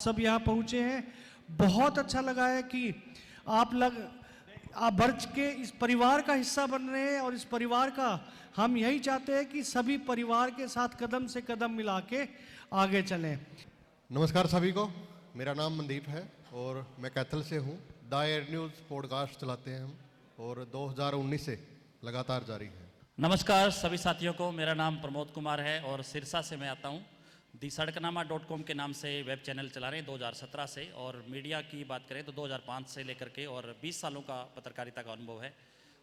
सब यहाँ पहुँचे हैं। बहुत अच्छा लगा है कि आप वर्ष के इस परिवार का हिस्सा बन रहे हैं और इस परिवार का हम यही चाहते हैं कि सभी परिवार के साथ कदम से कदम मिला के आगे चलें। नमस्कार सभी को, मेरा नाम मनदीप है और मैं कैथल से हूँ। द एयर न्यूज़ पॉडकास्ट चलाते हैं हम और 2019 से लगातार जारी है। नमस्कार सभी साथियों को, मेरा नाम प्रमोद कुमार है और सिरसा से मैं आता हूँ। दी सड़कनामा.com के नाम से वेब चैनल चला रहे हैं 2017 से, और मीडिया की बात करें तो 2005 से लेकर के और 20 सालों का पत्रकारिता का अनुभव है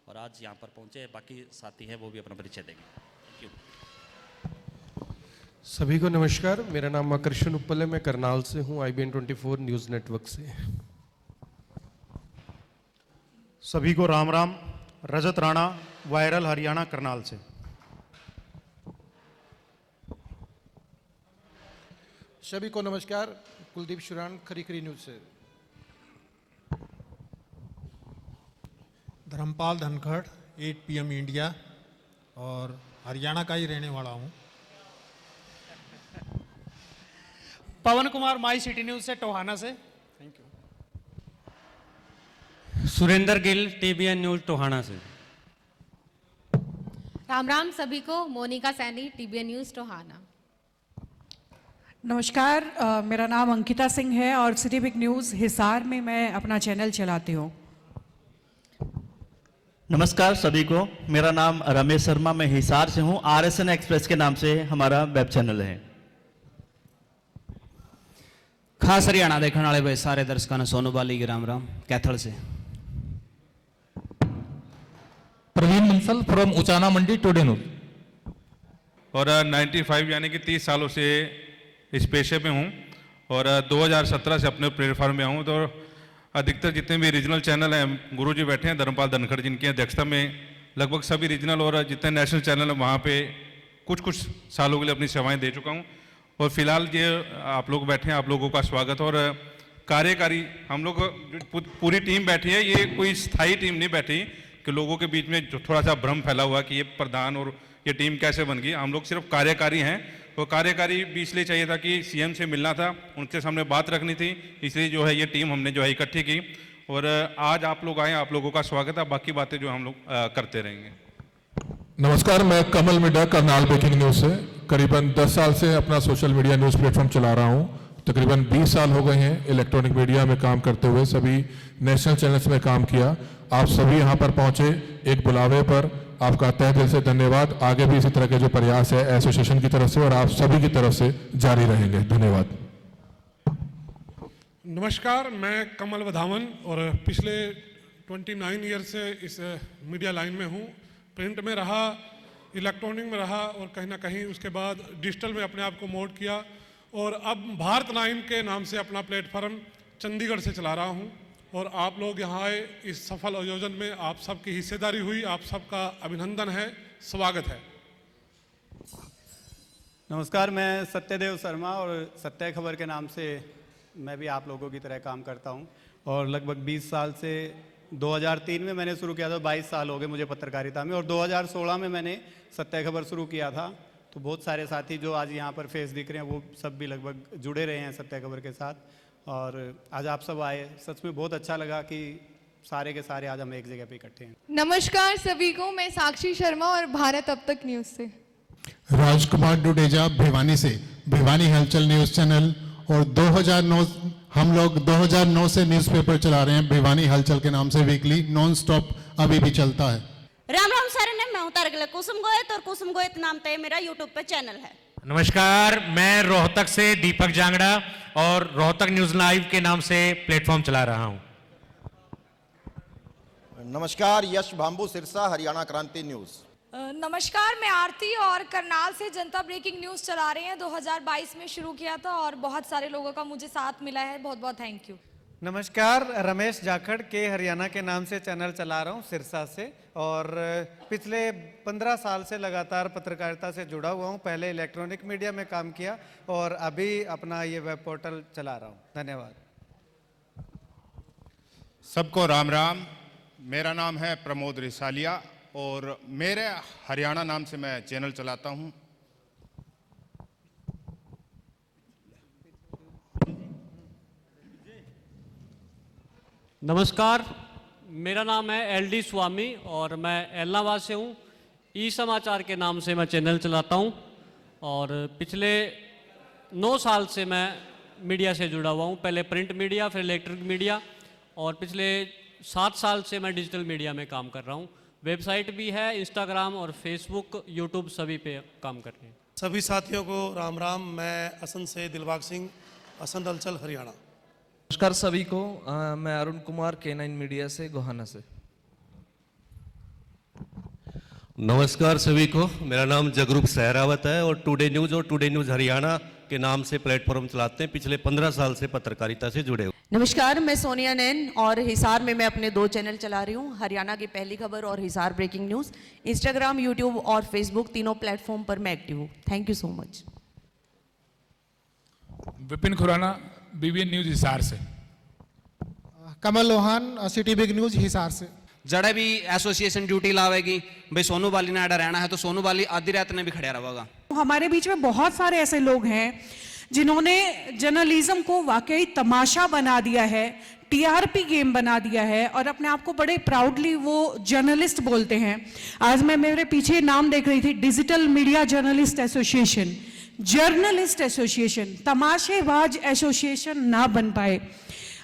और आज यहाँ पर पहुँचे। बाकी साथी हैं वो भी अपना परिचय देंगे। Thank you. सभी को नमस्कार, मेरा नाम आकर्षण उप्पल है, मैं करनाल से हूँ, IBN 24 न्यूज़ नेटवर्क से। सभी को राम राम, रजत राणा, वायरल हरियाणा करनाल से। सभी को नमस्कार, कुलदीप शुरान, खरी न्यूज़ से। धर्मपाल धनखड़, 8 PM इंडिया और हरियाणा का ही रहने वाला हूँ। पवन कुमार, माई सिटी न्यूज़ से, टोहाना से। Thank you. Surendra Gill, TBN news Tohana से। राम राम सभी को, मोनिका सैनी, TBN न्यूज़ टोहाना। नमस्कार, मेरा नाम अंकिता सिंह है और सिटी बिग न्यूज़ हिसार में मैं अपना चैनल चलाती हूँ। नमस्कार सभी को, मेरा नाम रमेश शर्मा, मैं हिसार से हूँ। RSN एक्सप्रेस के नाम से हमारा वेब चैनल है। खास हरियाणा देखने वाले भाई सारे दर्शकों ने सोनू बाली की राम राम, कैथल से। Praveen Bansal from Uchana Mandi, today news. और 95 यानी कि 30 सालों से इस पेशे में हूँ और 2017 से अपने प्लेटफॉर्म में हूँ। तो अधिकतर जितने भी रीजनल चैनल हैं, गुरुजी बैठे हैं धर्मपाल धनखड़, जिनकी अध्यक्षता में लगभग सभी रीजनल और जितने नेशनल चैनल हैं वहाँ पे कुछ सालों के लिए अपनी सेवाएं दे चुका हूँ। और फिलहाल ये आप लोग बैठे हैं, आप लोगों का स्वागत। और कार्यकारी हम लोग जो पूरी टीम बैठी है, ये कोई स्थायी टीम नहीं बैठी कि लोगों के बीच में जो थोड़ा सा भ्रम फैला हुआ कि ये प्रधान और ये टीम कैसे बन गई। हम लोग सिर्फ कार्यकारी हैं। तो कार्यकारी भी इसलिए चाहिए था कि CM से मिलना था, उनके सामने बात रखनी थी, इसलिए जो है ये टीम हमने जो है इकट्ठी की। और आज आप लोग आए, आप लोगों का स्वागत है। बाकी बातें जो हम लोग करते रहेंगे। नमस्कार, मैं कमल मिड्डा, करनाल ब्रेकिंग न्यूज़ से। करीबन 10 साल से अपना सोशल मीडिया न्यूज़ प्लेटफॉर्म चला रहा हूँ। तकरीबन 20 साल हो गए हैं इलेक्ट्रॉनिक मीडिया में काम करते हुए, सभी नेशनल चैनल्स में काम किया। आप सभी यहाँ पर पहुँचे एक बुलावे पर, आपका तहे दिल से धन्यवाद। आगे भी इसी तरह के जो प्रयास है एसोसिएशन की तरफ से और आप सभी की तरफ से जारी रहेंगे। धन्यवाद। नमस्कार, मैं कमल वधावन और पिछले 29 ईयर से इस मीडिया लाइन में हूँ। प्रिंट में रहा, इलेक्ट्रॉनिक में रहा और कहीं ना कहीं उसके बाद डिजिटल में अपने आप को मोड किया और अब भारत 9 के नाम से अपना प्लेटफॉर्म चंडीगढ़ से चला रहा हूँ। और आप लोग यहाँ आए, इस सफल आयोजन में आप सबकी हिस्सेदारी हुई, आप सबका अभिनंदन है, स्वागत है। नमस्कार, मैं सत्यदेव शर्मा और सत्य खबर के नाम से मैं भी आप लोगों की तरह काम करता हूँ और लगभग 20 साल से 2003 में मैंने शुरू किया था, 22 साल हो गए मुझे पत्रकारिता में, और 2016 में मैंने सत्य खबर शुरू किया था। तो बहुत सारे साथी जो आज यहाँ पर फेस दिख रहे हैं वो सब भी लगभग जुड़े रहे हैं सत्य खबर के साथ। और आज आप सब आए, सच में बहुत अच्छा लगा कि सारे के सारे आज हम एक जगह पे इकट्ठे हैं। नमस्कार सभी को, मैं साक्षी शर्मा और भारत अब तक न्यूज़ से। राजकुमार डुडेजा, भिवानी से, भिवानी हलचल न्यूज़ चैनल। और 2009 हम लोग 2009 से न्यूज़पेपर चला रहे हैं भिवानी हलचल के नाम से, वीकली नॉन स्टॉप अभी भी चलता है। राम राम सारे ने, मैं हूँ तारगला कुसुम गोयत और कुसुम गोयत नाम से मेरा यूट्यूब पे चैनल है। नमस्कार, मैं रोहतक से दीपक जांगड़ा और रोहतक न्यूज़ लाइव के नाम से प्लेटफॉर्म चला रहा हूं। नमस्कार, यश भांबू, सिरसा, हरियाणा क्रांति न्यूज़। नमस्कार, मैं आरती और करनाल से जनता ब्रेकिंग न्यूज़ चला रहे हैं। 2022 में शुरू किया था और बहुत सारे लोगों का मुझे साथ मिला है, बहुत बहुत थैंक यू। नमस्कार, रमेश जाखड़ के हरियाणा के नाम से चैनल चला रहा हूँ सिरसा से और पिछले 15 साल से लगातार पत्रकारिता से जुड़ा हुआ हूँ। पहले इलेक्ट्रॉनिक मीडिया में काम किया और अभी अपना ये वेब पोर्टल चला रहा हूँ। धन्यवाद। सबको राम राम, मेरा नाम है प्रमोद रिसालिया और मेरे हरियाणा नाम से मैं चैनल चलाता हूँ। नमस्कार, मेरा नाम है एलडी स्वामी और मैं एलनाबाद से हूँ। ई समाचार के नाम से मैं चैनल चलाता हूँ और पिछले 9 साल से मैं मीडिया से जुड़ा हुआ हूँ। पहले प्रिंट मीडिया, फिर इलेक्ट्रिक मीडिया और पिछले 7 साल से मैं डिजिटल मीडिया में काम कर रहा हूँ। वेबसाइट भी है, इंस्टाग्राम और फेसबुक, यूट्यूब सभी पे काम कर रहे हैं। सभी साथियों को राम राम। मैं असंध से दिलबाग सिंह, असंध अंचल हरियाणा। नमस्कार सभी को, मैं अरुण कुमार K9 मीडिया से गोहाना से। नमस्कार सभी को, मेरा नाम जगरूप सहरावत है और टुडे न्यूज़ और टुडे न्यूज़ हरियाणा के नाम से प्लेटफॉर्म चलाते हैं। पिछले 15 साल से पत्रकारिता से जुड़े हुए। नमस्कार, मैं सोनिया नैन और हिसार में मैं अपने 2 चैनल चला रही हूँ, हरियाणा की पहली खबर और Hisar breaking news. Instagram, YouTube और फेसबुक तीनों प्लेटफॉर्म पर मैं एक्टिव हूँ। Thank you so much. Vipin Khurana, BBN news Hisar से। Kamal Lohan, city big news Hisar से। जड़े भी एसोसिएशन ड्यूटी लावेगी, भाई सोनू बाली ने अड़ा रहना है तो सोनू बाली आधी रात ने भी खड़ा रहेगा। हमारे बीच में बहुत सारे ऐसे लोग हैं जिन्होंने जर्नलिज्म को वाकई तमाशा बना दिया है, TRP गेम बना दिया है और अपने आप को बड़े प्राउडली वो जर्नलिस्ट बोलते हैं। आज मैं मेरे पीछे नाम देख रही थी, digital media journalist association, journalist association, तमाशेबाज एसोसिएशन ना बन पाए।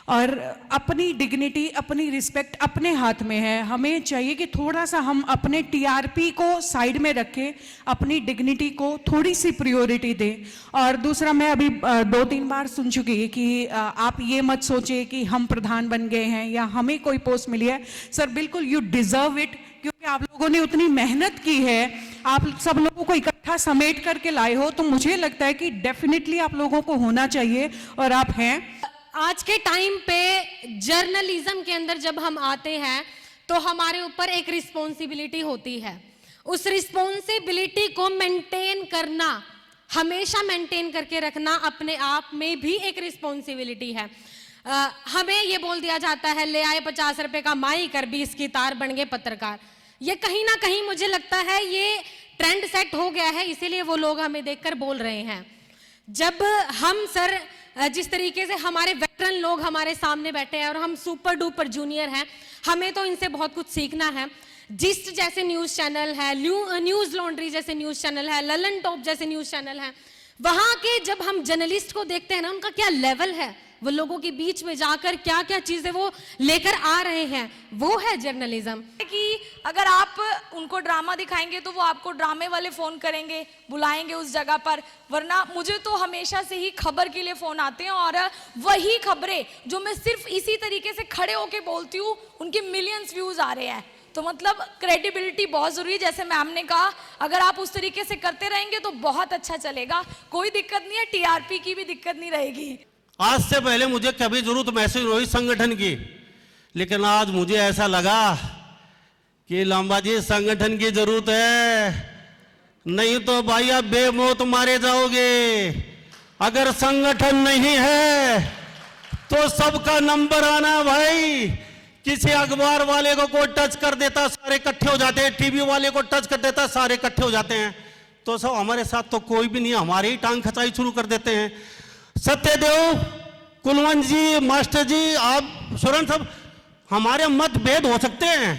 और अपनी डिग्निटी, अपनी रिस्पेक्ट अपने हाथ में है। हमें चाहिए कि थोड़ा सा हम अपने TRP को साइड में रखें, अपनी डिग्निटी को थोड़ी सी प्रायोरिटी दें। और दूसरा, मैं अभी 2-3 बार सुन चुकी कि आप ये मत सोचें कि हम प्रधान बन गए हैं या हमें कोई पोस्ट मिली है। सर बिल्कुल, यू डिजर्व इट, क्योंकि आप लोगों ने उतनी मेहनत की है, आप सब लोगों को इकट्ठा समेट करके लाए हो, तो मुझे लगता है कि डेफिनेटली आप लोगों को होना चाहिए और आप हैं। आज के टाइम पे जर्नलिज्म के अंदर जब हम आते हैं तो हमारे ऊपर एक रिस्पॉन्सिबिलिटी होती है। उस रिस्पॉन्सिबिलिटी को मेंटेन करना, हमेशा मेंटेन करके रखना अपने आप में भी एक रिस्पॉन्सिबिलिटी है। हमें ये बोल दिया जाता है, ले आए 50 रुपए का माइक और 20 की तार, बन गए पत्रकार। ये कहीं ना कहीं मुझे लगता है ये ट्रेंड सेट हो गया है, इसीलिए वो लोग हमें देखकर बोल रहे हैं। जब हम सर जिस तरीके से हमारे वेटरन लोग हमारे सामने बैठे हैं और हम सुपर डुपर जूनियर हैं, हमें तो इनसे बहुत कुछ सीखना है। जिस्ट जैसे न्यूज़ चैनल है, न्यूज़ लॉन्ड्री जैसे न्यूज़ चैनल है, ललन टॉप जैसे न्यूज़ चैनल है, वहाँ के जब हम जर्नलिस्ट को देखते हैं ना, उनका क्या लेवल है, वो लोगों के बीच में जाकर क्या क्या चीज़ें वो लेकर आ रहे हैं, वो है जर्नलिज्म। कि अगर आप उनको ड्रामा दिखाएंगे तो वो आपको ड्रामे वाले फ़ोन करेंगे, बुलाएंगे उस जगह पर, वरना मुझे तो हमेशा से ही खबर के लिए फ़ोन आते हैं और वही खबरें जो मैं सिर्फ इसी तरीके से खड़े होके बोलती हूँ, उनके मिलियंस व्यूज़ आ रहे हैं। तो मतलब क्रेडिबिलिटी बहुत ज़रूरी है। जैसे मैम ने कहा, अगर आप उस तरीके से करते रहेंगे तो बहुत अच्छा चलेगा, कोई दिक्कत नहीं है, TRP की भी दिक्कत नहीं रहेगी। आज से पहले मुझे कभी जरूरत महसूस हुई संगठन की, लेकिन आज मुझे ऐसा लगा कि लांबा जी संगठन की जरूरत है, नहीं तो भाई आप बेमौत मारे जाओगे। अगर संगठन नहीं है तो सबका नंबर आना भाई। किसी अखबार वाले को कोई टच कर देता, सारे इकट्ठे हो जाते हैं, टीवी वाले को टच कर देता, सारे इकट्ठे हो जाते हैं। तो सब हमारे साथ तो कोई भी नहीं, हमारे ही टांग खचाई शुरू कर देते हैं। सत्यदेव, कुलवंत जी, मास्टर जी, आप सुरन साहब, हमारे मतभेद हो सकते हैं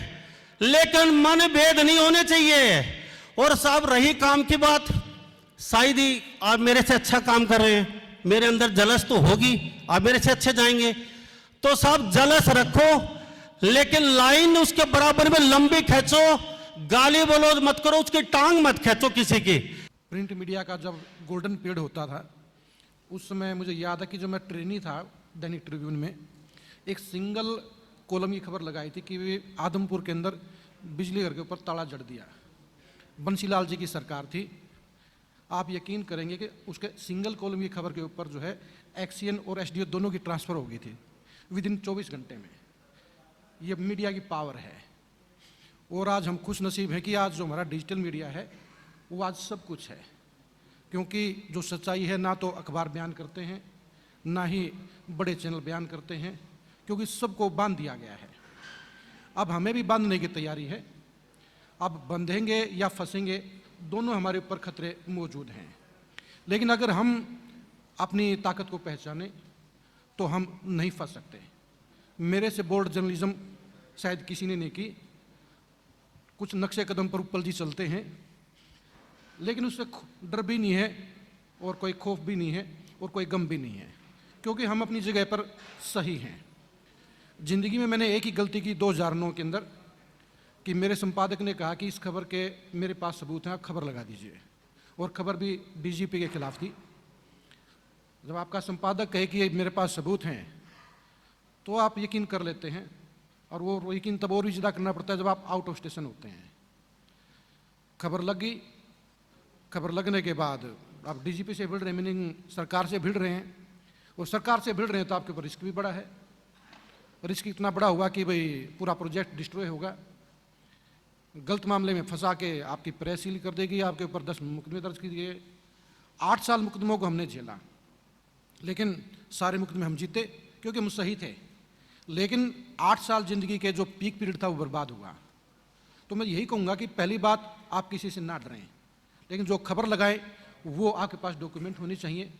लेकिन मन भेद नहीं होने चाहिए। और साहब रही काम की बात, शायद ही आप मेरे से अच्छा काम कर रहे हैं, मेरे अंदर जलस तो होगी, आप मेरे से अच्छे जाएंगे, तो साहब जलस रखो, लेकिन लाइन उसके बराबर में लंबी खींचो, गाली बोलो मत करो, उसकी टांग मत खींचो किसी की। प्रिंट मीडिया का जब गोल्डन पीरियड होता था, उस समय मुझे याद है कि जो मैं ट्रेनी था दैनिक ट्रिब्यून में, एक सिंगल कॉलम की खबर लगाई थी कि वे आदमपुर के अंदर बिजली घर के ऊपर ताला जड़ दिया। बंसीलाल जी की सरकार थी। आप यकीन करेंगे कि उसके सिंगल कॉलम की खबर के ऊपर जो है एक्सीएन और एसडीओ दोनों की ट्रांसफ़र हो गई थी विदिन 24 घंटे में। ये मीडिया की पावर है। और आज हम खुश नसीब हैं कि आज जो हमारा डिजिटल मीडिया है वो आज सब कुछ है, क्योंकि जो सच्चाई है ना तो अखबार बयान करते हैं, ना ही बड़े चैनल बयान करते हैं, क्योंकि सबको बांध दिया गया है। अब हमें भी बांधने की तैयारी है। अब बंधेंगे या फंसेंगे, दोनों हमारे ऊपर खतरे मौजूद हैं। लेकिन अगर हम अपनी ताकत को पहचानें तो हम नहीं फंस सकते। मेरे से बोल्ड जर्नलिज्म शायद किसी ने नहीं की। कुछ नक्शे कदम पर उपल जी चलते हैं, लेकिन उससे डर भी नहीं है और कोई खौफ भी नहीं है और कोई गम भी नहीं है, क्योंकि हम अपनी जगह पर सही हैं। ज़िंदगी में मैंने एक ही गलती की 2009 के अंदर कि मेरे संपादक ने कहा कि इस खबर के मेरे पास सबूत हैं, आप खबर लगा दीजिए, और खबर भी डीजीपी के खिलाफ थी। जब आपका संपादक कहे कि ये मेरे पास सबूत हैं तो आप यकीन कर लेते हैं, और वो यकीन तब और भी ज़्यादा करना पड़ता है जब आप आउट ऑफ स्टेशन होते हैं। खबर लग गई, खबर लगने के बाद आप डीजीपी से भिड़ रहे हैं, मीनिंग सरकार से भिड़ रहे हैं, और सरकार से भिड़ रहे हैं तो आपके ऊपर रिस्क भी बड़ा है। रिस्क इतना बड़ा हुआ कि भाई पूरा प्रोजेक्ट डिस्ट्रॉय होगा, गलत मामले में फंसा के आपकी प्रेस सील कर देगी, आपके ऊपर 10 मुकदमे दर्ज किए। 8 साल मुकदमों को हमने झेला, लेकिन सारे मुकदमे हम जीते क्योंकि हम सही थे। लेकिन 8 साल ज़िंदगी के जो पीक पीरियड था वो बर्बाद हुआ। तो मैं यही कहूँगा कि पहली बात, आप किसी से ना डरें, लेकिन जो खबर लगाएं वो आपके पास डॉक्यूमेंट होनी चाहिए,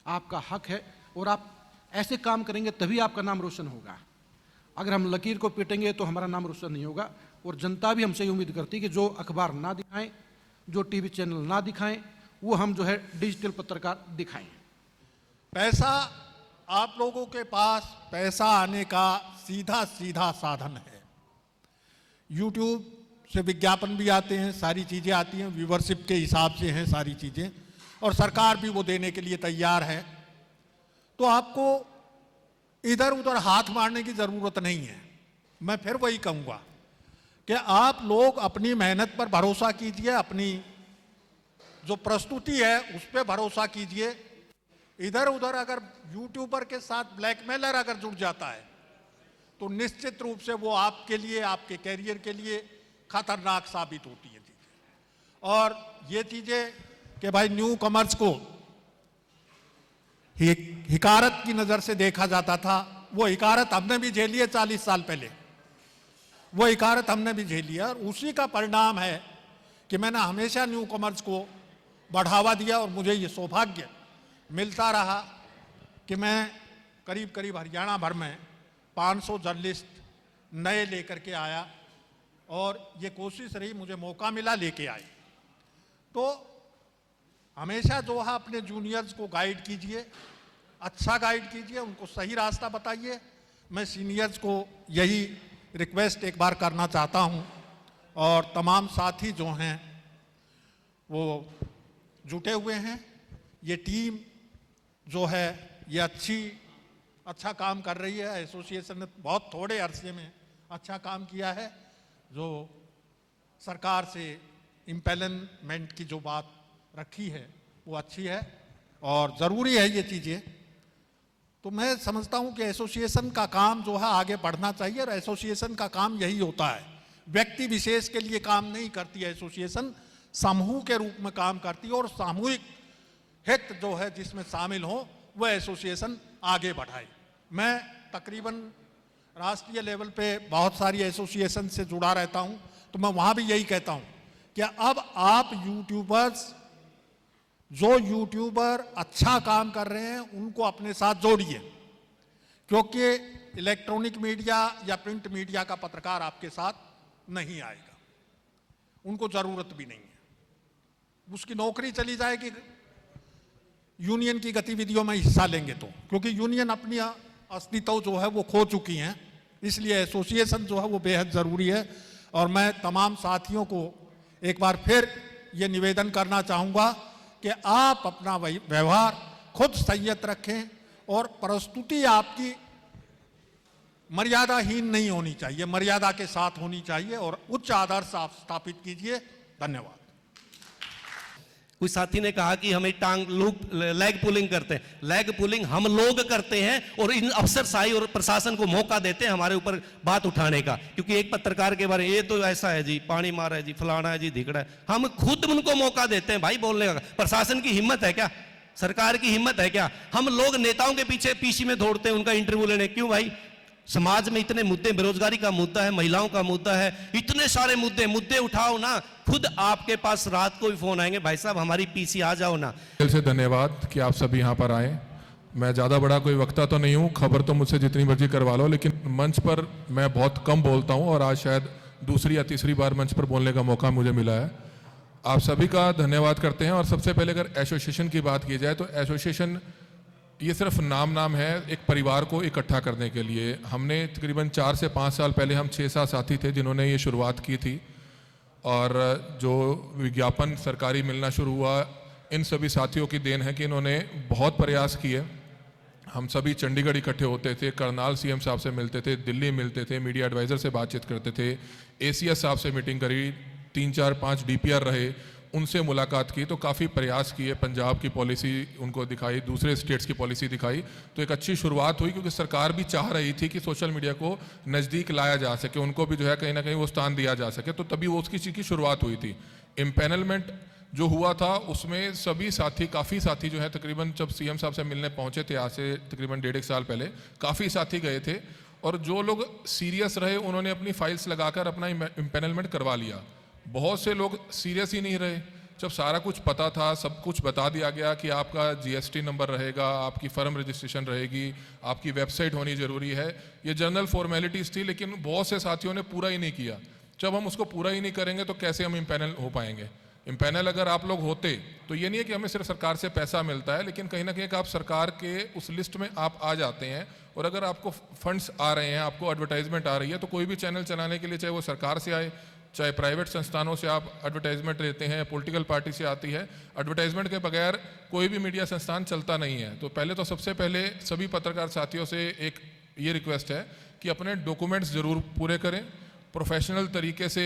आपका हक है, और आप ऐसे काम करेंगे तभी आपका नाम रोशन होगा। अगर हम लकीर को पीटेंगे तो हमारा नाम रोशन नहीं होगा। और जनता भी हमसे उम्मीद करती है कि जो अखबार ना दिखाएं, जो टीवी चैनल ना दिखाएं, वो हम जो है डिजिटल पत्रकार दिखाएं। पैसा, आप लोगों के पास पैसा आने का सीधा सीधा साधन है। YouTube से विज्ञापन भी आते हैं, सारी चीज़ें आती हैं, व्यूवरशिप के हिसाब से हैं सारी चीज़ें, और सरकार भी वो देने के लिए तैयार है। तो आपको इधर उधर हाथ मारने की ज़रूरत नहीं है। मैं फिर वही कहूँगा कि आप लोग अपनी मेहनत पर भरोसा कीजिए, अपनी जो प्रस्तुति है उस पर भरोसा कीजिए। इधर उधर अगर यूट्यूबर के साथ ब्लैकमेलर अगर जुड़ जाता है तो निश्चित रूप से वो आपके लिए, आपके कैरियर के लिए खतरनाक साबित होती है चीज़ें। और ये चीज़ें कि भाई न्यू कमर्स को हिकारत की नज़र से देखा जाता था, वो हिकारत हमने भी झेली है 40 साल पहले, वो हिकारत हमने भी झेली है। और उसी का परिणाम है कि मैंने हमेशा न्यू कमर्स को बढ़ावा दिया, और मुझे ये सौभाग्य मिलता रहा कि मैं करीब करीब हरियाणा भर में 500 जर्नलिस्ट नए लेकर के आया, और ये कोशिश रही, मुझे मौका मिला, लेके आए। तो हमेशा जो है अपने जूनियर्स को गाइड कीजिए, अच्छा गाइड कीजिए, उनको सही रास्ता बताइए। मैं सीनियर्स को यही रिक्वेस्ट एक बार करना चाहता हूं, और तमाम साथी जो हैं वो जुटे हुए हैं। ये टीम जो है ये अच्छा काम कर रही है। एसोसिएशन ने बहुत थोड़े अरसे में अच्छा काम किया है। जो सरकार से इम्पेलमेंट की जो बात रखी है वो अच्छी है और ज़रूरी है ये चीज़ें। तो मैं समझता हूँ कि एसोसिएशन का काम जो है आगे बढ़ना चाहिए, और एसोसिएशन का काम यही होता है। व्यक्ति विशेष के लिए काम नहीं करती है एसोसिएशन, समूह के रूप में काम करती है, और सामूहिक हित जो है जिसमें शामिल हो वह एसोसिएशन आगे बढ़ाए। मैं तकरीबन राष्ट्रीय लेवल पे बहुत सारी एसोसिएशन से जुड़ा रहता हूँ, तो मैं वहाँ भी यही कहता हूँ कि अब आप यूट्यूबर्स, जो यूट्यूबर अच्छा काम कर रहे हैं उनको अपने साथ जोड़िए, क्योंकि इलेक्ट्रॉनिक मीडिया या प्रिंट मीडिया का पत्रकार आपके साथ नहीं आएगा, उनको ज़रूरत भी नहीं है। उसकी नौकरी चली जाएगी यूनियन की गतिविधियों में हिस्सा लेंगे तो, क्योंकि यूनियन अपनी अस्तित्व जो है वो खो चुकी हैं। इसलिए एसोसिएशन जो है वो बेहद ज़रूरी है। और मैं तमाम साथियों को एक बार फिर ये निवेदन करना चाहूँगा कि आप अपना व्यवहार खुद संयत रखें, और प्रस्तुति आपकी मर्यादाहीन नहीं होनी चाहिए, मर्यादा के साथ होनी चाहिए, और उच्च आदर्श आप स्थापित कीजिए। धन्यवाद। कुछ साथी ने कहा कि हमें लेग पुलिंग करते हैं। लेग पुलिंग हम लोग करते हैं, और इन अफसरशाही और प्रशासन को मौका देते हैं हमारे ऊपर बात उठाने का, क्योंकि एक पत्रकार के बारे में ये तो ऐसा है जी, पानी मारा है जी, फलाना है जी, धिकड़ा है। हम खुद उनको मौका देते हैं भाई बोलने का। प्रशासन की हिम्मत है क्या? सरकार की हिम्मत है क्या? हम लोग नेताओं के पीछे पीछे में दौड़ते हैं उनका इंटरव्यू लेने। क्यों भाई? समाज में इतने मुद्दे, बेरोजगारी का मुद्दा है, महिलाओं का मुद्दा है, इतने सारे मुद्दे उठाओ ना। खुद आपके पास रात को भी फोन आएंगे, भाई साहब हमारी पीसी आ जाओ ना। दिल से धन्यवाद कि आप सभी यहाँ पर आए, मैं ज़्यादा बड़ा कोई वक्ता तो नहीं हूँ, खबर तो मुझसे जितनी मर्जी करवा लो, लेकिन मंच पर मैं बहुत कम बोलता हूँ और आज शायद दूसरी या तीसरी बार मंच पर बोलने का मौका मुझे मिला है। आप सभी का धन्यवाद करते हैं। और सबसे पहले अगर एसोसिएशन की बात की जाए तो एसोसिएशन ये सिर्फ नाम है एक परिवार को इकट्ठा करने के लिए। हमने तकरीबन 4 से 5 साल पहले हम 6-7 साथी थे जिन्होंने ये शुरुआत की थी, और जो विज्ञापन सरकारी मिलना शुरू हुआ, इन सभी साथियों की देन है कि इन्होंने बहुत प्रयास किए। हम सभी चंडीगढ़ इकट्ठे होते थे, करनाल सीएम साहब से मिलते थे, दिल्ली मिलते थे, मीडिया एडवाइज़र से बातचीत करते थे, एसीएस साहब से मीटिंग करी, 3-4-5 डीपीआर रहे, उनसे मुलाकात की, तो काफ़ी प्रयास किए, पंजाब की पॉलिसी उनको दिखाई, दूसरे स्टेट्स की पॉलिसी दिखाई, तो एक अच्छी शुरुआत हुई। क्योंकि सरकार भी चाह रही थी कि सोशल मीडिया को नज़दीक लाया जा सके, उनको भी जो है कहीं ना कहीं वो स्थान दिया जा सके, तो तभी वो उसकी चीज़ की शुरुआत हुई थी। इम्पैनलमेंट जो हुआ था उसमें सभी साथी, काफ़ी साथी जो है तकरीबन जब सीएम साहब से मिलने पहुंचे थे आज से तकरीबन 1.5 साल पहले, काफ़ी साथी गए थे, और जो लोग सीरियस रहे उन्होंने अपनी फाइल्स लगाकर अपना इम्पैनलमेंट करवा लिया। बहुत से लोग सीरियस ही नहीं रहे, जब सारा कुछ पता था, सब कुछ बता दिया गया कि आपका जीएसटी नंबर रहेगा, आपकी फर्म रजिस्ट्रेशन रहेगी, आपकी वेबसाइट होनी ज़रूरी है, ये जनरल फॉर्मेलिटीज़ थी, लेकिन बहुत से साथियों ने पूरा ही नहीं किया। जब हम उसको पूरा ही नहीं करेंगे तो कैसे हम इम्पैनल हो पाएंगे। इम्पैनल अगर आप लोग होते तो ये नहीं है कि हमें सिर्फ सरकार से पैसा मिलता है, लेकिन कहीं ना कहीं आप सरकार के उस लिस्ट में आप आ जाते हैं, और अगर आपको फंड्स आ रहे हैं, आपको एडवर्टाइजमेंट आ रही है, तो कोई भी चैनल चलाने के लिए, चाहे वो सरकार से आए, चाहे प्राइवेट संस्थानों से आप एडवर्टाइजमेंट लेते हैं, पॉलिटिकल पार्टी से आती है, एडवर्टाइजमेंट के बगैर कोई भी मीडिया संस्थान चलता नहीं है। तो पहले तो सबसे पहले सभी पत्रकार साथियों से एक ये रिक्वेस्ट है कि अपने डॉक्यूमेंट्स ज़रूर पूरे करें, प्रोफेशनल तरीके से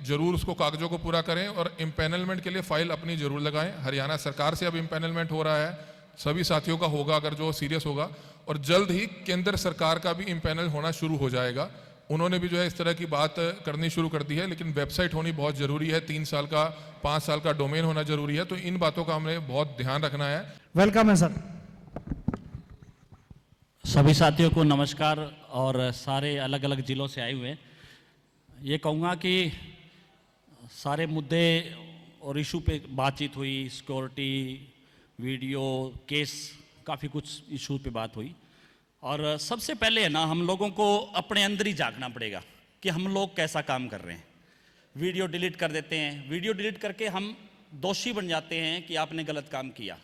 ज़रूर उसको कागज़ों को पूरा करें, और इम्पैनलमेंट के लिए फ़ाइल अपनी ज़रूर लगाएं। हरियाणा सरकार से अब इम्पैनलमेंट हो रहा है, सभी साथियों का होगा अगर जो सीरियस होगा, और जल्द ही केंद्र सरकार का भी इम्पैनल होना शुरू हो जाएगा। उन्होंने भी जो है इस तरह की बात करनी शुरू कर दी है, लेकिन वेबसाइट होनी बहुत ज़रूरी है, 3 साल का 5 साल का डोमेन होना ज़रूरी है, तो इन बातों का हमें बहुत ध्यान रखना है। वेलकम है सर। सभी साथियों को नमस्कार, और सारे अलग अलग ज़िलों से आए हुए हैं। ये कहूँगा कि सारे मुद्दे और इशू पे बातचीत हुई, सिक्योरिटी, वीडियो, केस, काफ़ी कुछ इशू पे बात हुई। और सबसे पहले है ना, हम लोगों को अपने अंदर ही जागना पड़ेगा कि हम लोग कैसा काम कर रहे हैं। वीडियो डिलीट कर देते हैं, वीडियो डिलीट करके हम दोषी बन जाते हैं कि आपने गलत काम किया।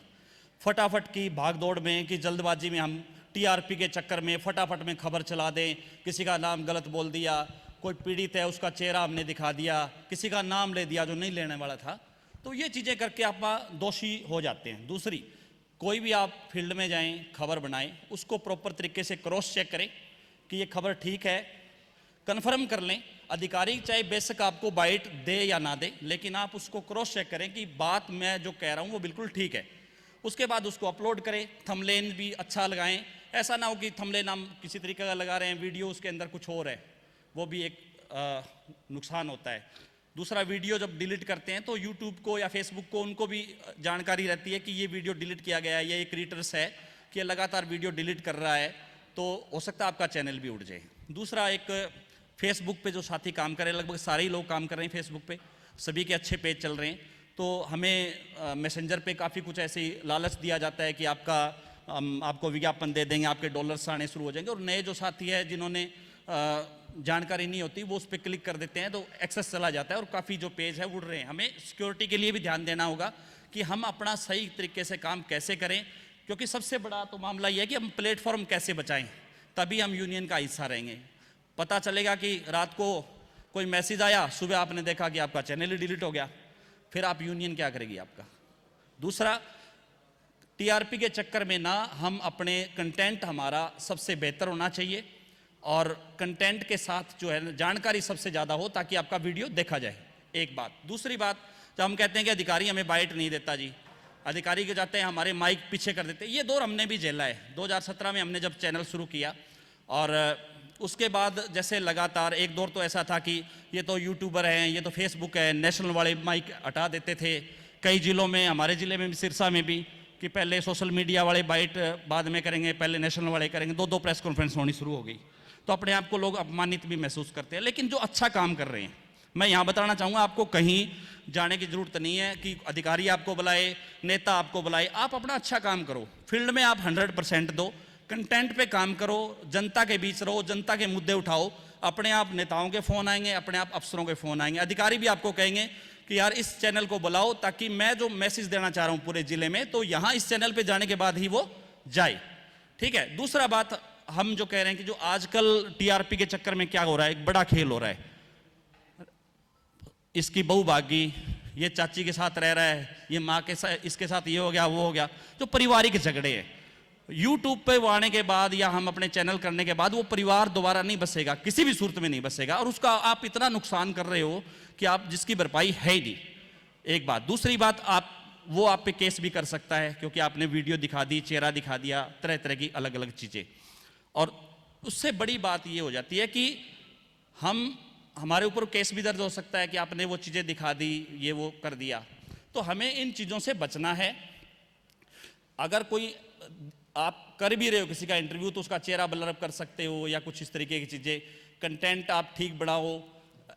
फटाफट की भागदौड़ में, कि जल्दबाजी में हम टीआरपी के चक्कर में फटाफट में खबर चला दें, किसी का नाम गलत बोल दिया, कोई पीड़ित है उसका चेहरा हमने दिखा दिया, किसी का नाम ले दिया जो नहीं लेने वाला था, तो ये चीज़ें करके आप दोषी हो जाते हैं। दूसरी, कोई भी आप फील्ड में जाएं, खबर बनाएं, उसको प्रॉपर तरीके से क्रॉस चेक करें कि ये खबर ठीक है, कन्फर्म कर लें। अधिकारी चाहे बेशक आपको बाइट दे या ना दे, लेकिन आप उसको क्रॉस चेक करें कि बात मैं जो कह रहा हूँ वो बिल्कुल ठीक है। उसके बाद उसको अपलोड करें, थंबनेल भी अच्छा लगाएं। ऐसा ना हो कि थंबनेल हम किसी तरीके का लगा रहे हैं, वीडियो उसके अंदर कुछ और है, वो भी एक नुकसान होता है। दूसरा, वीडियो जब डिलीट करते हैं तो यूट्यूब को या फेसबुक को, उनको भी जानकारी रहती है कि ये वीडियो डिलीट किया गया है, ये एक क्रिएटर्स है कि लगातार वीडियो डिलीट कर रहा है, तो हो सकता है आपका चैनल भी उड़ जाए। दूसरा, एक फेसबुक पे जो साथी काम कर रहे हैं, लगभग सारे ही लोग काम कर रहे हैं फेसबुक पे, सभी के अच्छे पेज चल रहे हैं, तो हमें मैसेंजर पे काफ़ी कुछ ऐसे लालच दिया जाता है कि आपको विज्ञापन दे देंगे, आपके डॉलर्स आने शुरू हो जाएंगे। और नए जो साथी है जिन्होंने जानकारी नहीं होती, वो उस पर क्लिक कर देते हैं तो एक्सेस चला जाता है और काफ़ी जो पेज है उड़ रहे हैं। हमें सिक्योरिटी के लिए भी ध्यान देना होगा कि हम अपना सही तरीके से काम कैसे करें, क्योंकि सबसे बड़ा तो मामला यह है कि हम प्लेटफॉर्म कैसे बचाएं, तभी हम यूनियन का हिस्सा रहेंगे। पता चलेगा कि रात को कोई मैसेज आया, सुबह आपने देखा कि आपका चैनल ही डिलीट हो गया, फिर आप यूनियन क्या करेगी आपका। दूसरा, टीआरपी के चक्कर में ना हम अपने कंटेंट हमारा सबसे बेहतर होना चाहिए, और कंटेंट के साथ जो है जानकारी सबसे ज़्यादा हो, ताकि आपका वीडियो देखा जाए, एक बात। दूसरी बात, जब हम कहते हैं कि अधिकारी हमें बाइट नहीं देता जी, अधिकारी के जाते हैं हमारे माइक पीछे कर देते हैं, ये दौर हमने भी झेला है। 2017 में हमने जब चैनल शुरू किया, और उसके बाद जैसे लगातार एक दौर तो ऐसा था कि ये तो यूट्यूबर हैं, ये तो फेसबुक है, नेशनल वाले माइक हटा देते थे। कई ज़िलों में, हमारे ज़िले में भी, सिरसा में भी, कि पहले सोशल मीडिया वाले बाइट बाद में करेंगे, पहले नेशनल वाले करेंगे, दो प्रेस कॉन्फ्रेंस होनी शुरू हो गई, तो अपने आप को लोग अपमानित भी महसूस करते हैं। लेकिन जो अच्छा काम कर रहे हैं, मैं यहाँ बताना चाहूँगा, आपको कहीं जाने की ज़रूरत नहीं है कि अधिकारी आपको बुलाए, नेता आपको बुलाए, आप अपना अच्छा काम करो। फील्ड में आप 100% दो, कंटेंट पे काम करो, जनता के बीच रहो, जनता के मुद्दे उठाओ। अपने आप नेताओं के फ़ोन आएंगे, अपने आप अफसरों के फ़ोन आएंगे, अधिकारी भी आपको कहेंगे कि यार इस चैनल को बुलाओ ताकि मैं जो मैसेज देना चाह रहा हूँ पूरे ज़िले में, तो यहाँ इस चैनल पे जाने के बाद ही वो जाए। ठीक है। दूसरा बात हम जो कह रहे हैं कि जो आजकल टीआरपी के चक्कर में क्या हो रहा है, एक बड़ा खेल हो रहा है। इसकी बहू भागी, ये चाची के साथ रह रहा है, ये माँ के साथ, इसके साथ ये हो गया वो हो गया, जो पारिवारिक झगड़े हैं। यूट्यूब पे वो आने के बाद या हम अपने चैनल करने के बाद वो परिवार दोबारा नहीं बसेगा, किसी भी सूरत में नहीं बसेगा, और उसका आप इतना नुकसान कर रहे हो कि आप जिसकी भरपाई है ही नहीं। एक बात। दूसरी बात, वो आप पे केस भी कर सकता है क्योंकि आपने वीडियो दिखा दी, चेहरा दिखा दिया, तरह तरह की अलग अलग चीज़ें। और उससे बड़ी बात ये हो जाती है कि हमारे ऊपर केस भी दर्ज हो सकता है कि आपने वो चीज़ें दिखा दी, ये वो कर दिया। तो हमें इन चीज़ों से बचना है। अगर कोई आप कर भी रहे हो किसी का इंटरव्यू, तो उसका चेहरा ब्लर कर सकते हो या कुछ इस तरीके की चीज़ें। कंटेंट आप ठीक बढ़ाओ।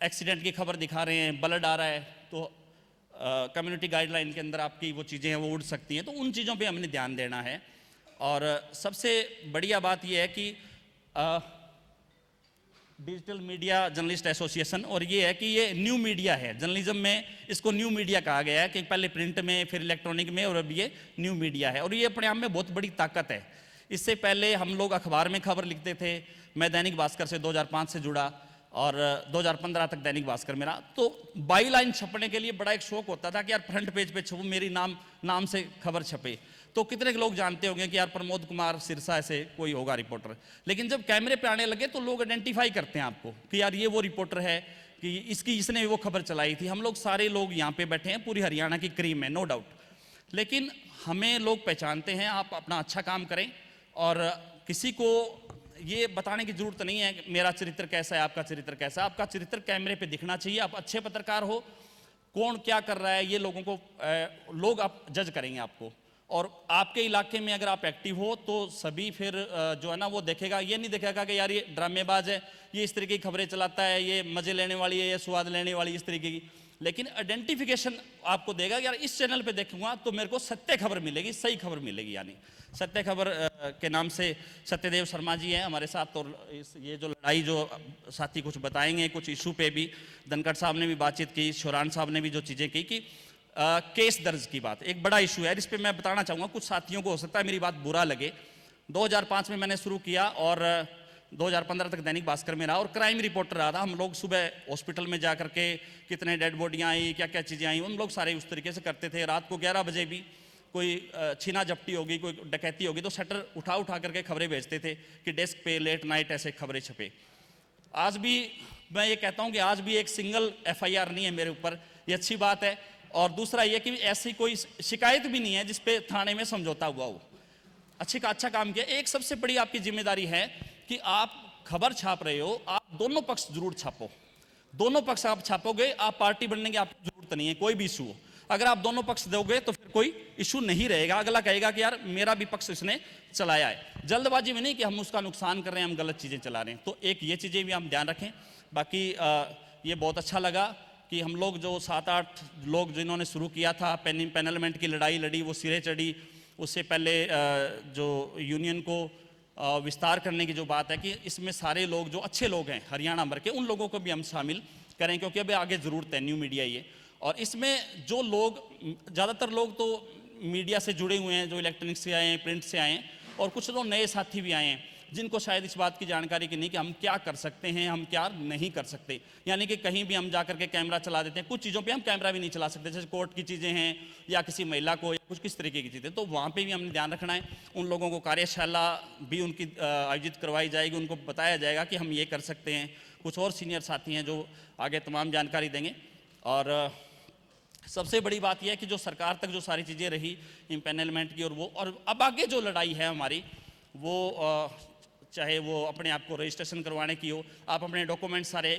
एक्सीडेंट की खबर दिखा रहे हैं, ब्लड आ रहा है, तो कम्युनिटी गाइडलाइन के अंदर आपकी वो चीज़ें हैं वो उड़ सकती हैं, तो उन चीज़ों पे हमने ध्यान देना है। और सबसे बढ़िया बात ये है कि डिजिटल मीडिया जर्नलिस्ट एसोसिएशन, और ये है कि ये न्यू मीडिया है जर्नलिज्म में, इसको न्यू मीडिया कहा गया है कि पहले प्रिंट में, फिर इलेक्ट्रॉनिक में, और अब ये न्यू मीडिया है। और ये अपने आप में बहुत बड़ी ताकत है। इससे पहले हम लोग अखबार में खबर लिखते थे। मैं दैनिक भास्कर से 2005 से जुड़ा और 2015 तक दैनिक भास्कर मेरा। तो बाई लाइन छपने के लिए बड़ा एक शौक होता था कि यार फ्रंट पेज पे छपू, मेरी नाम से खबर छपे। तो कितने लोग जानते होंगे कि यार प्रमोद कुमार सिरसा ऐसे कोई होगा रिपोर्टर। लेकिन जब कैमरे पे आने लगे तो लोग आइडेंटिफाई करते हैं आपको कि यार ये वो रिपोर्टर है, कि इसने वो खबर चलाई थी। हम लोग सारे लोग यहाँ पे बैठे हैं, पूरी हरियाणा की क्रीम है, नो डाउट। लेकिन हमें लोग पहचानते हैं। आप अपना अच्छा काम करें और किसी को ये बताने की जरूरत नहीं है कि मेरा चरित्र कैसा है, आपका चरित्र कैसा है। आपका चरित्र कैमरे पे दिखना चाहिए। आप अच्छे पत्रकार हो, कौन क्या कर रहा है ये लोगों को लोग आप जज करेंगे आपको। और आपके इलाके में अगर आप एक्टिव हो तो सभी फिर जो है ना वो देखेगा। ये नहीं देखेगा कि यार ये ड्रामेबाज है, ये इस तरीके की खबरें चलाता है, ये मजे लेने वाली है, ये स्वाद लेने वाली इस तरीके की। लेकिन आइडेंटिफिकेशन आपको देगा कि यार इस चैनल पे देखूंगा तो मेरे को सत्य खबर मिलेगी, सही खबर मिलेगी। यानी सत्य खबर के नाम से सत्यदेव शर्मा जी हैं हमारे साथ। और ये जो लड़ाई जो साथी कुछ बताएंगे, कुछ इशू पे भी धनखड़ साहब ने भी बातचीत की, शोरान साहब ने भी जो चीज़ें की कि केस दर्ज की बात एक बड़ा इशू है। इस पर मैं बताना चाहूँगा, कुछ साथियों को हो सकता है मेरी बात बुरा लगे। 2005 में मैंने शुरू किया और 2015 तक दैनिक भास्कर में रहा और क्राइम रिपोर्टर रहा था। हम लोग सुबह हॉस्पिटल में जा करके कितने डेड बॉडियाँ आई, क्या क्या चीज़ें आई, हम लोग सारे उस तरीके से करते थे। रात को 11 बजे भी कोई छीना झपटी होगी, कोई डकैती होगी, तो शटर उठा करके खबरें भेजते थे कि डेस्क पे लेट नाइट ऐसे खबरें छपे। आज भी मैं ये कहता हूँ कि आज भी एक सिंगल FIR नहीं है मेरे ऊपर, ये अच्छी बात है। और दूसरा ये कि ऐसी कोई शिकायत भी नहीं है जिस पे थाने में समझौता हुआ हो। अच्छा काम किया। एक सबसे बड़ी आपकी जिम्मेदारी है कि आप खबर छाप रहे हो, आप दोनों पक्ष जरूर छापो। दोनों पक्ष आप छापोगे, आप पार्टी बनने की आपको जरूरत नहीं है, कोई भी इशू हो। अगर आप दोनों पक्ष दोगे तो फिर कोई इशू नहीं रहेगा। अगला कहेगा कि यार मेरा भी पक्ष इसने चलाया है। जल्दबाजी में नहीं कि हम उसका नुकसान कर रहे हैं, हम गलत चीज़ें चला रहे हैं। तो एक ये चीज़ें भी हम ध्यान रखें। बाकी ये बहुत अच्छा लगा कि हम लोग जो 7-8 लोग जिन्होंने शुरू किया था, पैनलमेंट की लड़ाई लड़ी, वो सिरे चढ़ी। उससे पहले जो यूनियन को विस्तार करने की जो बात है कि इसमें सारे लोग जो अच्छे लोग हैं हरियाणा भर के, उन लोगों को भी हम शामिल करें क्योंकि अभी आगे ज़रूरत है न्यू मीडिया ये। और इसमें जो लोग, ज़्यादातर लोग तो मीडिया से जुड़े हुए हैं, जो इलेक्ट्रॉनिक से आए हैं, प्रिंट से आए हैं, और कुछ लोग नए साथी भी आए हैं जिनको शायद इस बात की जानकारी की नहीं कि हम क्या कर सकते हैं, हम क्या नहीं कर सकते। यानी कि कहीं भी हम जा करके कैमरा चला देते हैं, कुछ चीज़ों पे हम कैमरा भी नहीं चला सकते, जैसे कोर्ट की चीज़ें हैं या किसी महिला को या कुछ किस तरीके की चीज़ें, तो वहाँ पे भी हमने ध्यान रखना है। उन लोगों को कार्यशाला भी उनकी आयोजित करवाई जाएगी, उनको बताया जाएगा कि हम ये कर सकते हैं। कुछ और सीनियर साथी हैं जो आगे तमाम जानकारी देंगे। और सबसे बड़ी बात यह है कि जो सरकार तक जो सारी चीज़ें रही इम्पैनलमेंट की, और अब आगे जो लड़ाई है हमारी, वो चाहे वो अपने आप को रजिस्ट्रेशन करवाने की हो, आप अपने डॉक्यूमेंट सारे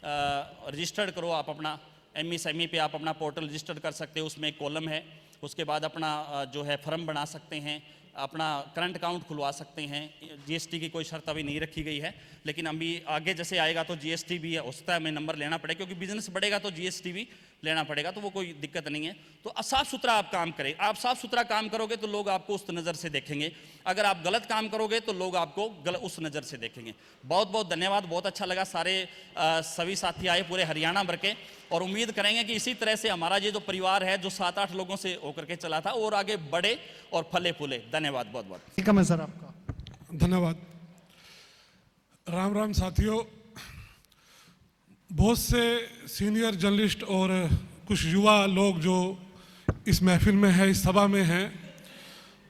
रजिस्टर्ड करो। आप अपना ME पे आप अपना पोर्टल रजिस्टर्ड कर सकते हो, उसमें एक कॉलम है। उसके बाद अपना जो है फर्म बना सकते हैं, अपना करंट अकाउंट खुलवा सकते हैं। GST की कोई शर्त अभी नहीं रखी गई है, लेकिन अभी आगे जैसे आएगा तो GST भी हो सकता है हमें नंबर लेना पड़े, क्योंकि बिजनेस बढ़ेगा तो GST भी लेना पड़ेगा, तो वो कोई दिक्कत नहीं है। तो साफ सुथरा आप काम करें, आप साफ सुथरा काम करोगे तो लोग आपको उस नज़र से देखेंगे, अगर आप गलत काम करोगे तो लोग आपको उस नज़र से देखेंगे। बहुत बहुत धन्यवाद, बहुत अच्छा लगा, सारे सभी साथी आए पूरे हरियाणा भर के, और उम्मीद करेंगे कि इसी तरह से हमारा ये जो परिवार है जो 7-8 लोगों से होकर के चला था और आगे बढ़े और फले फूले। धन्यवाद बहुत बहुत। वेलकम है सर आपका। धन्यवाद। राम राम साथियों, बहुत से सीनियर जर्नलिस्ट और कुछ युवा लोग जो इस महफिल में है, इस सभा में हैं,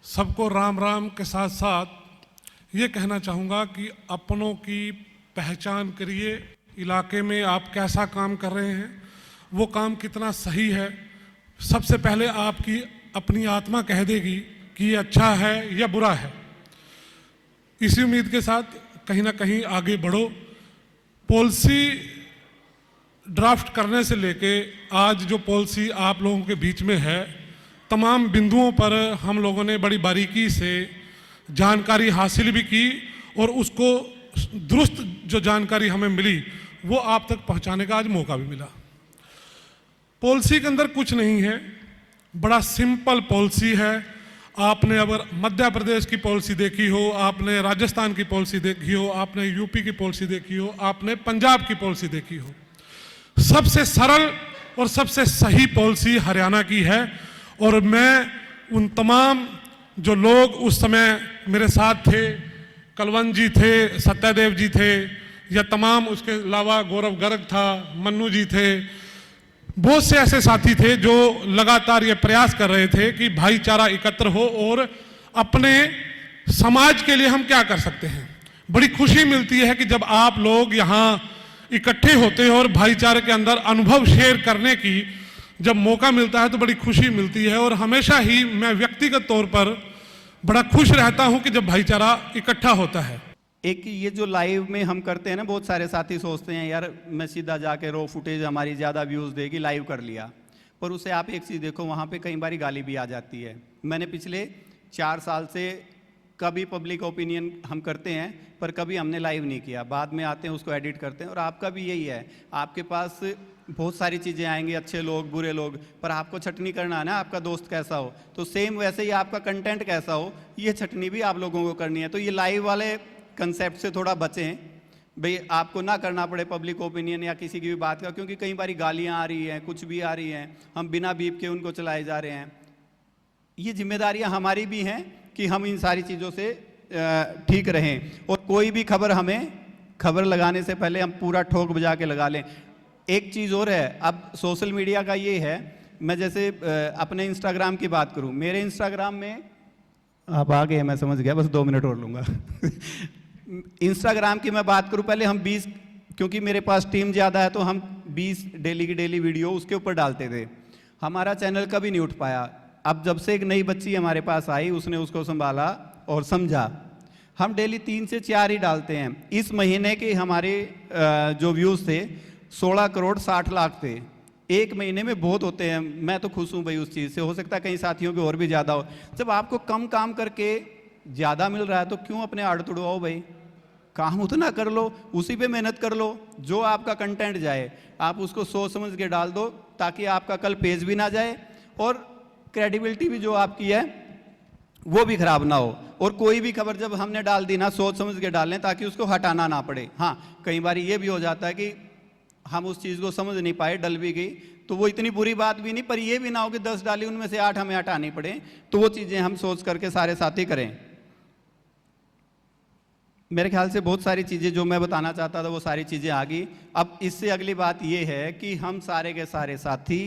सबको राम राम के साथ साथ ये कहना चाहूँगा कि अपनों की पहचान करिए, इलाके में आप कैसा काम कर रहे हैं, वो काम कितना सही है। सबसे पहले आपकी अपनी आत्मा कह देगी कि ये अच्छा है या बुरा है। इसी उम्मीद के साथ कहीं ना कहीं आगे बढ़ो। पॉलिसी ड्राफ्ट करने से लेके आज जो पॉलिसी आप लोगों के बीच में है, तमाम बिंदुओं पर हम लोगों ने बड़ी बारीकी से जानकारी हासिल भी की और उसको दुरुस्त जो जानकारी हमें मिली वो आप तक पहुंचाने का आज मौका भी मिला। पॉलिसी के अंदर कुछ नहीं है, बड़ा सिंपल पॉलिसी है। आपने अगर मध्य प्रदेश की पॉलिसी देखी हो, आपने राजस्थान की पॉलिसी देखी हो, आपने यूपी की पॉलिसी देखी हो, आपने पंजाब की पॉलिसी देखी हो, सबसे सरल और सबसे सही पॉलिसी हरियाणा की है। और मैं उन तमाम जो लोग उस समय मेरे साथ थे, कलवंत जी थे, सत्यदेव जी थे, या तमाम उसके अलावा गौरव गर्ग था, मन्नू जी थे, बहुत से ऐसे साथी थे जो लगातार ये प्रयास कर रहे थे कि भाईचारा एकत्र हो और अपने समाज के लिए हम क्या कर सकते हैं। बड़ी खुशी मिलती है कि जब आप लोग यहाँ इकट्ठे होते हैं और भाईचारे के अंदर अनुभव शेयर करने की जब मौका मिलता है तो बड़ी खुशी मिलती है। और हमेशा ही मैं व्यक्तिगत तौर पर बड़ा खुश रहता हूं कि जब भाईचारा इकट्ठा होता है। एक ये जो लाइव में हम करते हैं ना, बहुत सारे साथी सोचते हैं यार मैं सीधा जाके रो फुटेज हमारी ज़्यादा व्यूज़ देगी, लाइव कर लिया। पर उसे आप एक चीज़ देखो, वहाँ पे कई बारी गाली भी आ जाती है। मैंने पिछले 4 साल से कभी पब्लिक ओपिनियन हम करते हैं पर कभी हमने लाइव नहीं किया, बाद में आते हैं उसको एडिट करते हैं। और आपका भी यही है, आपके पास बहुत सारी चीज़ें आएंगी, अच्छे लोग बुरे लोग, पर आपको छटनी करना है ना आपका दोस्त कैसा हो, तो सेम वैसे ही आपका कंटेंट कैसा हो ये छटनी भी आप लोगों को करनी है। तो ये लाइव वाले कंसेप्ट से थोड़ा बचें भाई, आपको ना करना पड़े पब्लिक ओपिनियन या किसी की भी बात का, क्योंकि कई बारी गालियाँ आ रही हैं, कुछ भी आ रही हैं, हम बिना बीप के उनको चलाए जा रहे हैं। ये जिम्मेदारियाँ हमारी भी हैं कि हम इन सारी चीज़ों से ठीक रहें। और कोई भी खबर हमें खबर लगाने से पहले हम पूरा ठोक बजा के लगा लें। एक चीज़ और है, अब सोशल मीडिया का ये है, मैं जैसे अपने इंस्टाग्राम की बात करूं, मेरे इंस्टाग्राम में आप आ गए, मैं समझ गया, बस 2 मिनट और लूँगा। इंस्टाग्राम की मैं बात करूं, पहले हम 20, क्योंकि मेरे पास टीम ज़्यादा है तो हम 20 डेली की डेली वीडियो उसके ऊपर डालते थे। हमारा चैनल कभी नहीं उठ पाया। अब जब से एक नई बच्ची हमारे पास आई, उसने उसको संभाला और समझा, हम डेली 3 से 4 ही डालते हैं। इस महीने के हमारे जो व्यूज़ थे 16 करोड़ 60 लाख थे। एक महीने में बहुत होते हैं, मैं तो खुश हूँ भाई उस चीज़ से। हो सकता है कई साथियों के और भी ज़्यादा हो। जब आपको कम काम करके ज़्यादा मिल रहा है तो क्यों अपने आड़ तुड़वाओ भाई, काम उतना कर लो, उसी पे मेहनत कर लो। जो आपका कंटेंट जाए आप उसको सोच समझ के डाल दो, ताकि आपका कल पेज भी ना जाए और क्रेडिबिलिटी भी जो आपकी है वो भी खराब ना हो। और कोई भी खबर जब हमने डाल दी ना, सोच समझ के डालें ताकि उसको हटाना ना पड़े। हाँ, कई बार ये भी हो जाता है कि हम उस चीज़ को समझ नहीं पाए, डल भी गई, तो वो इतनी बुरी बात भी नहीं, पर ये भी ना हो कि 10 डाली उनमें से 8 हमें हटानी पड़े। तो वो चीज़ें हम सोच करके सारे साथी करें। मेरे ख्याल से बहुत सारी चीज़ें जो मैं बताना चाहता था वो सारी चीज़ें आ गई। अब इससे अगली बात ये है कि हम सारे के सारे साथी,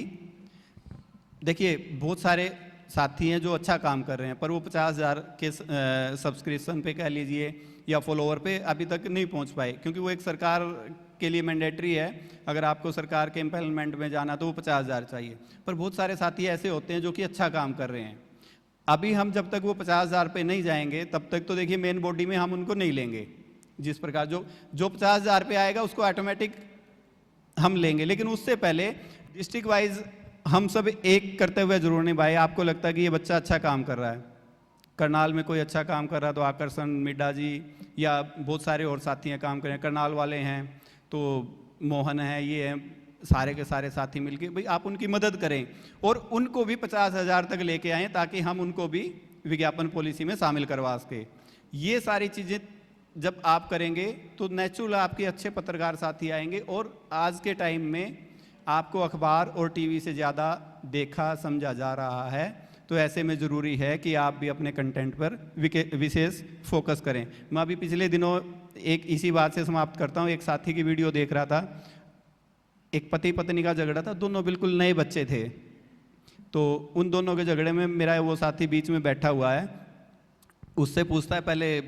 देखिए बहुत सारे साथी हैं जो अच्छा काम कर रहे हैं, पर वो 50,000 के सब्सक्रिप्शन पे कह लीजिए या फॉलोवर पे अभी तक नहीं पहुंच पाए, क्योंकि वो एक सरकार के लिए मैंडेटरी है। अगर आपको सरकार के एम्पैनलमेंट में जाना तो वो 50,000 चाहिए। पर बहुत सारे साथी ऐसे होते हैं जो कि अच्छा काम कर रहे हैं। अभी हम जब तक वो 50,000 पे नहीं जाएंगे तब तक तो देखिए मेन बॉडी में हम उनको नहीं लेंगे। जिस प्रकार जो 50,000 पे आएगा उसको ऑटोमेटिक हम लेंगे, लेकिन उससे पहले डिस्ट्रिक्ट वाइज हम सब एक करते हुए जरूर नहीं भाई। आपको लगता है कि ये बच्चा अच्छा काम कर रहा है, करनाल में कोई अच्छा काम कर रहा है तो आकर्षण मिड्डा जी या बहुत सारे और साथी हैं काम कर रहे हैं, करनाल वाले हैं तो मोहन है, ये है सारे के सारे साथी मिलके भाई आप उनकी मदद करें और उनको भी 50,000 तक लेके आएँ ताकि हम उनको भी विज्ञापन पॉलिसी में शामिल करवा सके। ये सारी चीज़ें जब आप करेंगे तो नेचुरल आपके अच्छे पत्रकार साथी आएंगे और आज के टाइम में आपको अखबार और टीवी से ज़्यादा देखा समझा जा रहा है, तो ऐसे में ज़रूरी है कि आप भी अपने कंटेंट पर विशेष फोकस करें। मैं अभी पिछले दिनों एक इसी बात से समाप्त करता हूँ, एक साथी की वीडियो देख रहा था, एक पति पत्नी का झगड़ा था, दोनों बिल्कुल नए बच्चे थे, तो उन दोनों के झगड़े में मेरा वो साथी बीच में बैठा हुआ है, उससे पूछता है पहले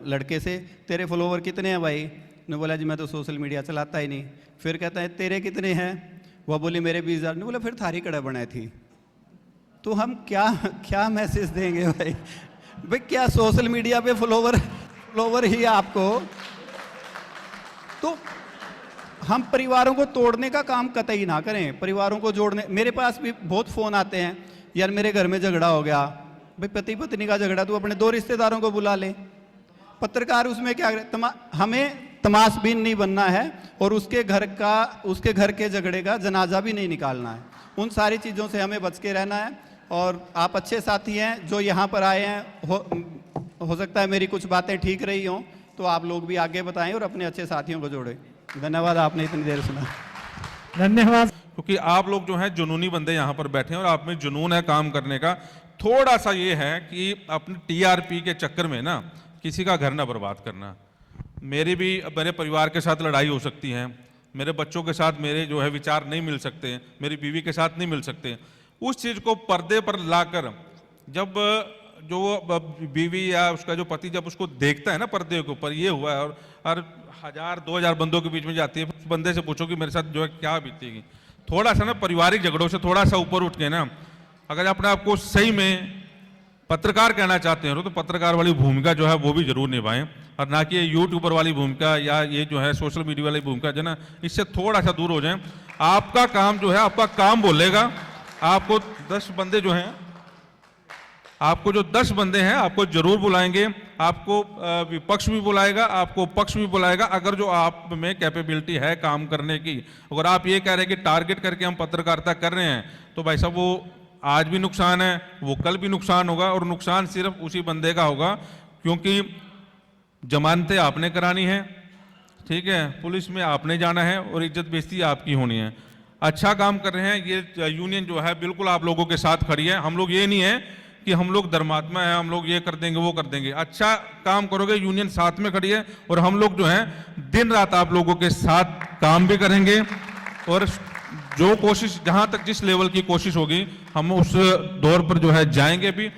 लड़के से, तेरे फॉलोवर कितने हैं भाई? ने बोला जी मैं तो सोशल मीडिया चलाता ही नहीं। फिर कहता है तेरे कितने हैं? वह बोली मेरे 20,000। ने बोला फिर थारी कड़ा बनाई थी। तो हम क्या मैसेज देंगे भाई? भाई क्या सोशल मीडिया पे फॉलोवर ही आपको? तो हम परिवारों को तोड़ने का काम कतई ना करें, परिवारों को जोड़ने। मेरे पास भी बहुत फ़ोन आते हैं, यार मेरे घर में झगड़ा हो गया। भाई पति पत्नी का झगड़ा, तू अपने 2 रिश्तेदारों को बुला ले। पत्रकार उसमें क्या करे? हमें तमाशबीन नहीं बनना है और उसके घर के झगड़े का जनाजा भी नहीं निकालना है। उन सारी चीज़ों से हमें बच के रहना है। और आप अच्छे साथी हैं जो यहाँ पर आए हैं, हो सकता है मेरी कुछ बातें ठीक रही हों, तो आप लोग भी आगे बताएं और अपने अच्छे साथियों को जोड़ें। धन्यवाद, आपने इतनी देर सुना। धन्यवाद। क्योंकि आप लोग जो हैं जुनूनी बंदे यहाँ पर बैठे हैं और आप में जुनून है काम करने का। थोड़ा सा ये है कि अपनी टीआरपी के चक्कर में ना किसी का घर ना बर्बाद करना। मेरे परिवार के साथ लड़ाई हो सकती है, मेरे बच्चों के साथ मेरे जो है विचार नहीं मिल सकते, मेरी बीवी के साथ नहीं मिल सकते। उस चीज़ को पर्दे पर लाकर जब जो बीवी या उसका जो पति जब उसको देखता है ना पर्दे के ऊपर ये हुआ है और 1,000-2,000 बंदों के बीच में जाती है, उस बंदे से पूछो कि मेरे साथ जो है क्या बीतेगी। थोड़ा सा ना पारिवारिक झगड़ों से थोड़ा सा ऊपर उठ के ना, अगर अपने आप को सही में पत्रकार कहना चाहते हैं तो पत्रकार वाली भूमिका जो है वो भी जरूर निभाएं, और ना कि यूट्यूबर वाली भूमिका या ये जो है सोशल मीडिया वाली भूमिका जो ना, इससे थोड़ा सा दूर हो जाएं। आपका काम जो है, आपका काम बोलेगा। आपको 10 बंदे जो हैं, आपको जो 10 बंदे हैं आपको जरूर बुलाएंगे। आपको विपक्ष भी बुलाएगा, आपको पक्ष भी बुलाएगा। अगर जो आप में कैपेबिलिटी है काम करने की, अगर आप ये कह रहे हैं कि टारगेट करके हम पत्रकारिता कर रहे हैं, तो भाई साहब वो आज भी नुकसान है, वो कल भी नुकसान होगा, और नुकसान सिर्फ उसी बंदे का होगा क्योंकि जमानतें आपने करानी है, ठीक है, पुलिस में आपने जाना है और इज्जत बेइज्जती आपकी होनी है। अच्छा काम कर रहे हैं, ये यूनियन जो है बिल्कुल आप लोगों के साथ खड़ी है। हम लोग ये नहीं है कि हम लोग धर्मात्मा हैं, हम लोग ये कर देंगे वो कर देंगे। अच्छा काम करोगे, यूनियन साथ में खड़ी है और हम लोग जो है दिन रात आप लोगों के साथ काम भी करेंगे। और जो कोशिश, जहां तक जिस लेवल की कोशिश होगी हम उस दौर पर जो है जाएंगे भी।